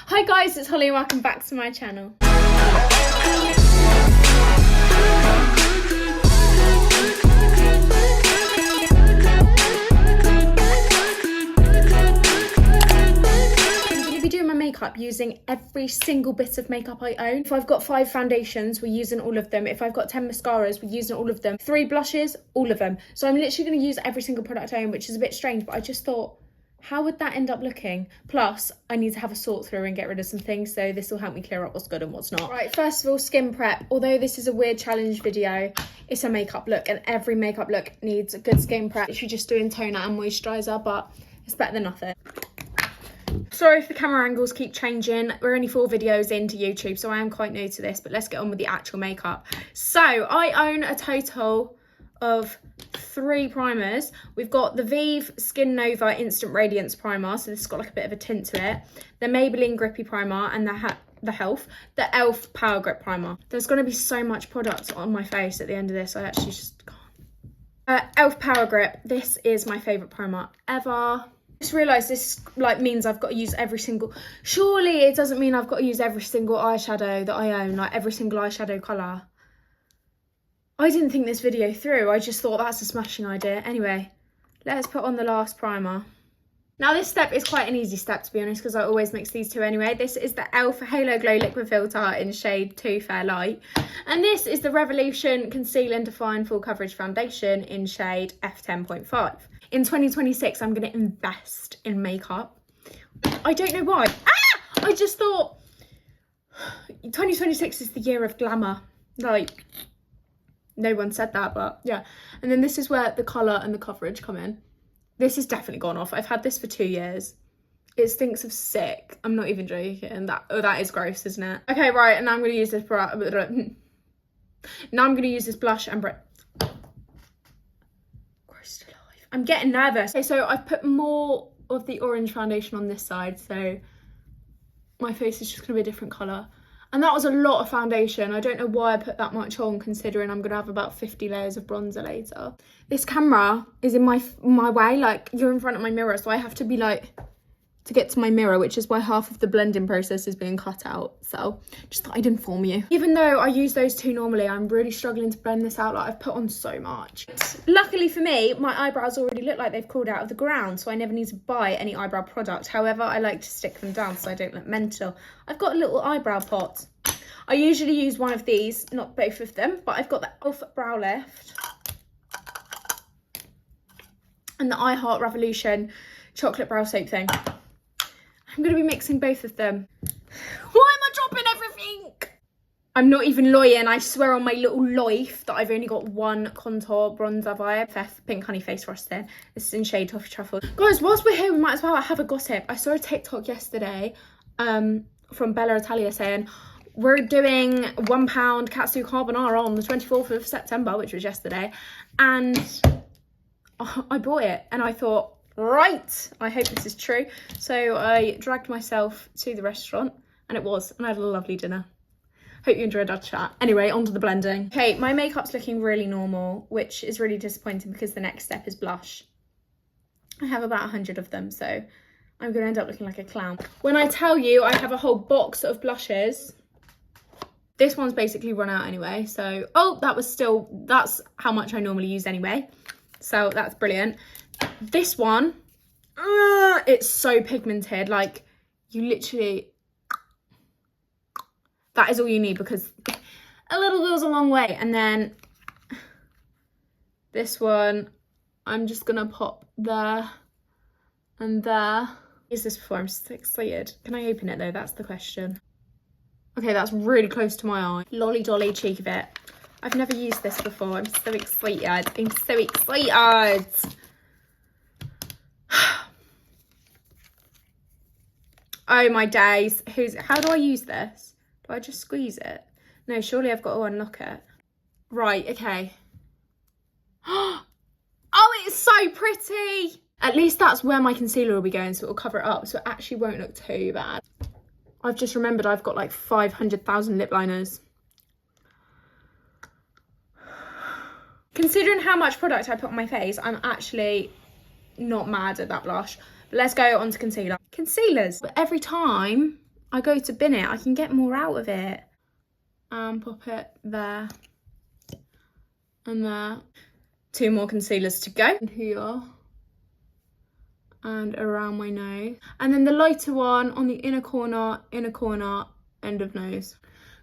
Hi guys, it's Holly and welcome back to my channel. Makeup using every single bit of makeup I own. If I've got 5 foundations, we're using all of them. If I've got 10 mascaras, we're using all of them. 3 blushes, all of them. So I'm literally going to use every single product I own, which is a bit strange, but I just thought, how would that end up looking? Plus, I need to have a sort through and get rid of some things, so this will help me clear up what's good and what's not. Right, first of all, skin prep. Although this is a weird challenge video, it's a makeup look, and every makeup look needs a good skin prep. If you're just doing toner and moisturiser, but it's better than nothing. Sorry if the camera angles keep changing. We're only 4 videos into YouTube, so I am quite new to this, but let's get on with the actual makeup. So I own a total of 3 primers. We've got the Vive Skin Nova Instant Radiance Primer, so this has got like a bit of a tint to it. The Maybelline Grippy Primer and the e.l.f. Power Grip Primer. There's going to be so much product on my face at the end of this, I actually just can't. e.l.f. Power Grip. This is my favourite primer ever. I just realised this means I've got to use every single... Surely it doesn't mean I've got to use every single eyeshadow that I own, like every single eyeshadow colour. I didn't think this video through. I just thought that's a smashing idea. Anyway, let's put on the last primer. Now this step is quite an easy step, to be honest, because I always mix these two anyway. This is the e.l.f. Halo Glow Liquid Filter in shade 2 Fair Light. And this is the Revolution Conceal and Define Full Coverage Foundation in shade F10.5. In 2026, I'm going to invest in makeup. I don't know why. I just thought 2026 is the year of glamour. Like, no one said that, but yeah. And then this is where the colour and the coverage come in. This has definitely gone off. I've had this for 2 years. It stinks of sick. I'm not even joking. That is gross, isn't it? Okay, right, and now I'm going to use this blush and I'm getting nervous. Okay, so I've put more of the orange foundation on this side, so my face is just going to be a different colour. And that was a lot of foundation. I don't know why I put that much on, considering I'm going to have about 50 layers of bronzer later. This camera is in my way, like, you're in front of my mirror, so I have to be like, to get to my mirror, which is why half of the blending process is being cut out. So just thought I'd inform you. Even though I use those two normally, I'm really struggling to blend this out. Like, I've put on so much. Luckily for me, my eyebrows already look like they've crawled out of the ground, so I never need to buy any eyebrow product. However, I like to stick them down so I don't look mental. I've got a little eyebrow pot. I usually use one of these, not both of them, but I've got the e.l.f. Brow Lift and the I Heart Revolution chocolate brow soap thing. I'm going to be mixing both of them. Why am I dropping everything? I'm not even lying. I swear on my little life that I've only got one contour bronzer via Pink Honey Face Frosting. This is in shade Toffee Truffle. Guys, whilst we're here, we might as well have a gossip. I saw a TikTok yesterday from Bella Italia saying, we're doing £1 katsu carbonara on the 24th of September, which was yesterday. And I bought it and I thought, right, I hope this is true. So I dragged myself to the restaurant and it was, and I had a lovely dinner. Hope you enjoyed our chat. Anyway, on to the blending. Okay, my makeup's looking really normal, which is really disappointing because the next step is blush. I have about 100 of them, so I'm gonna end up looking like a clown. When I tell you I have a whole box of blushes, this one's basically run out anyway. So, oh, that's how much I normally use anyway. So that's brilliant. This one, it's so pigmented, like, you literally, that is all you need because a little goes a long way. And then this one, I'm just gonna pop there and there. Is this before? I'm so excited. Can I open it though? That's the question. Okay, that's really close to my eye. Lolly dolly cheek of it. I've never used this before. I'm so excited. I'm so excited. Oh my days. How do I use this? Do I just squeeze it? No, surely I've got to unlock it. Right, okay. Oh, it's so pretty. At least that's where my concealer will be going, so it'll cover it up, so it actually won't look too bad. I've just remembered I've got like 500,000 lip liners. Considering how much product I put on my face, I'm actually not mad at that blush. But let's go on to concealer. Concealers. But every time I go to bin it, I can get more out of it. And pop it there. And there. 2 more concealers to go. And here. And around my nose. And then the lighter one on the inner corner, end of nose.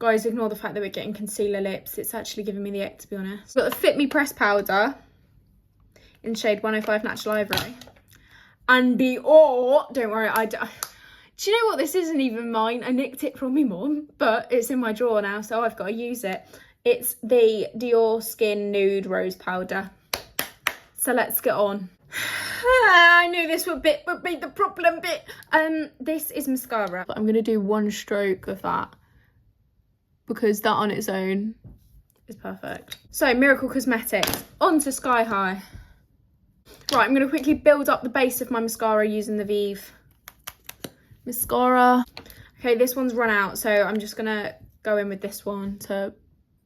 Guys, ignore the fact that we're getting concealer lips. It's actually giving me the ick, to be honest. Got the Fit Me Press Powder in shade 105 Natural Ivory. And Dior, don't worry, do you know what? This isn't even mine. I nicked it from my mum, but it's in my drawer now, so I've got to use it. It's the Dior Skin Nude Rose Powder. So let's get on. I knew this would be the problem bit. This is mascara. But I'm going to do 1 stroke of that because that on its own is perfect. So, Miracle Cosmetics. On to Sky High. Right, I'm going to quickly build up the base of my mascara using the Vive mascara. Okay, this one's run out, so I'm just going to go in with this one to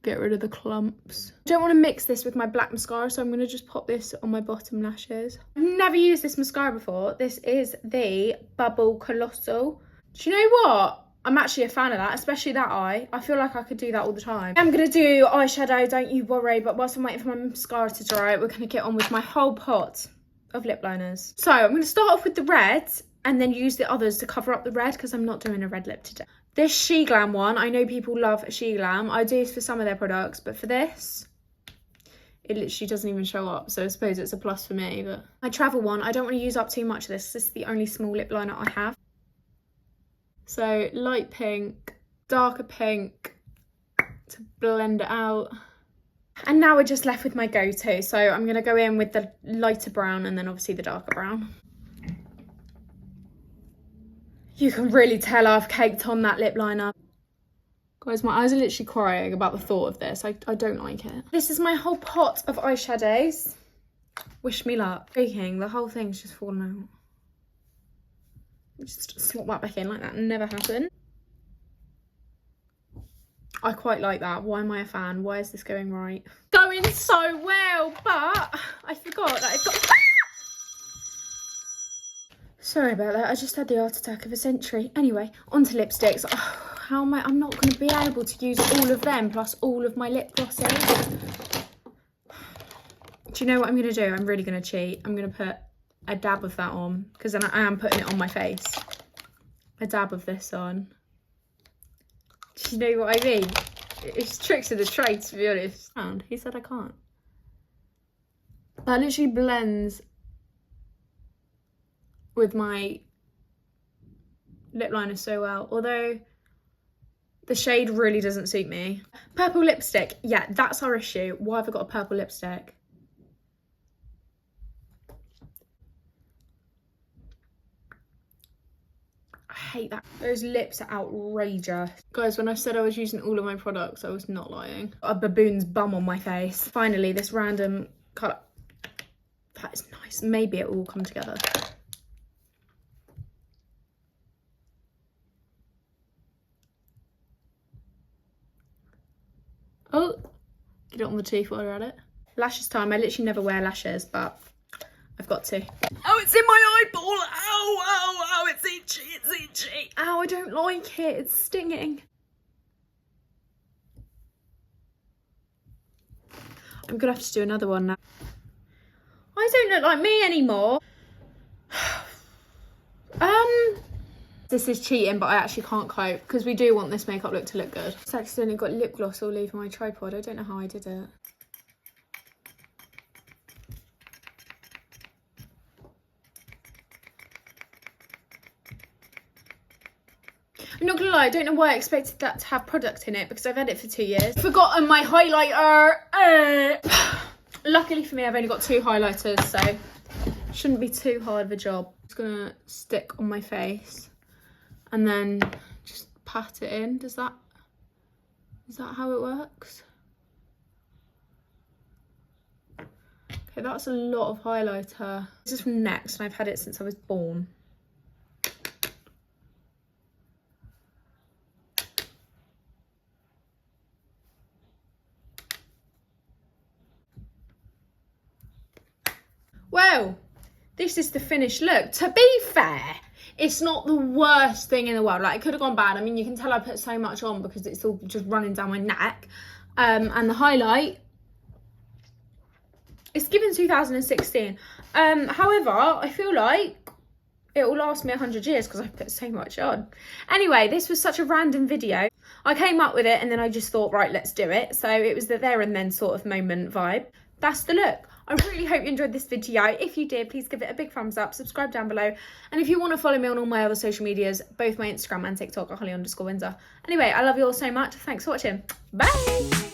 get rid of the clumps. I don't want to mix this with my black mascara, so I'm going to just pop this on my bottom lashes. I've never used this mascara before. This is the Bubble Colossal. Do you know what? I'm actually a fan of that, especially that eye. I feel like I could do that all the time. I'm going to do eyeshadow, don't you worry, but whilst I'm waiting for my mascara to dry, we're going to get on with my whole pot of lip liners. So I'm going to start off with the red and then use the others to cover up the red because I'm not doing a red lip today. This She Glam one, I know people love She Glam. I do for some of their products, but for this, it literally doesn't even show up. So I suppose it's a plus for me. But my travel one, I don't want to use up too much of this. This is the only small lip liner I have. So light pink, darker pink to blend it out. And now we're just left with my go-to. So I'm going to go in with the lighter brown and then obviously the darker brown. You can really tell I've caked on that lip liner. Guys, my eyes are literally crying about the thought of this. I don't like it. This is my whole pot of eyeshadows. Wish me luck. Speaking, the whole thing's just fallen out. Just swap that back in like that. Never happened. I quite like that. Why am I a fan? Why is this going right? Going so well, but I forgot that I've got... Sorry about that. I just had the heart attack of a century. Anyway, onto lipsticks. Oh, how am I? I'm not going to be able to use all of them plus all of my lip glosses. Do you know what I'm going to do? I'm really going to cheat. I'm going to put a dab of that on because then I am putting it on my face. A dab of this on. Do you know what I mean? It's tricks of the trade, to be honest. And he said I can't. That literally blends with my lip liner so well, although the shade really doesn't suit me. Purple lipstick, yeah, that's our issue. Why have I got a purple lipstick? I hate that. Those lips are outrageous. Guys, when I said I was using all of my products, I was not lying. A baboon's bum on my face. Finally, this random colour. That is nice. Maybe it will all come together. Oh, get it on the teeth while you're at it. Lashes time. I literally never wear lashes, but I've got to. Oh, it's in my eyeball. Ow, ow, ow, it's itchy, it's itchy. Ow, I don't like it. It's stinging. I'm gonna have to do another one now. I don't look like me anymore. This is cheating, but I actually can't cope because we do want this makeup look to look good. It's accidentally got lip gloss all over my tripod. I don't know how I did it. I'm not gonna lie, I don't know why I expected that to have product in it because I've had it for 2 years. Forgotten my highlighter. Luckily for me, I've only got 2 highlighters, so shouldn't be too hard of a job. Just gonna stick on my face and then just pat it in. Is that how it works? Okay, that's a lot of highlighter. This is from Next and I've had it since I was born. Well, this is the finished look. To be fair, It's not the worst thing in the world. Like, it could have gone bad. I mean, you can tell I put so much on because it's all just running down my neck. And the highlight, it's given 2016. However, I feel like it will last me 100 years because I put so much on. Anyway, this was such a random video. I came up with it and then I just thought, right, let's do it. So it was the there and then sort of moment vibe. That's the look. I really hope you enjoyed this video. If you did, please give it a big thumbs up, subscribe down below. And if you want to follow me on all my other social medias, both my Instagram and TikTok are Holly_Windsor. Anyway, I love you all so much. Thanks for watching. Bye.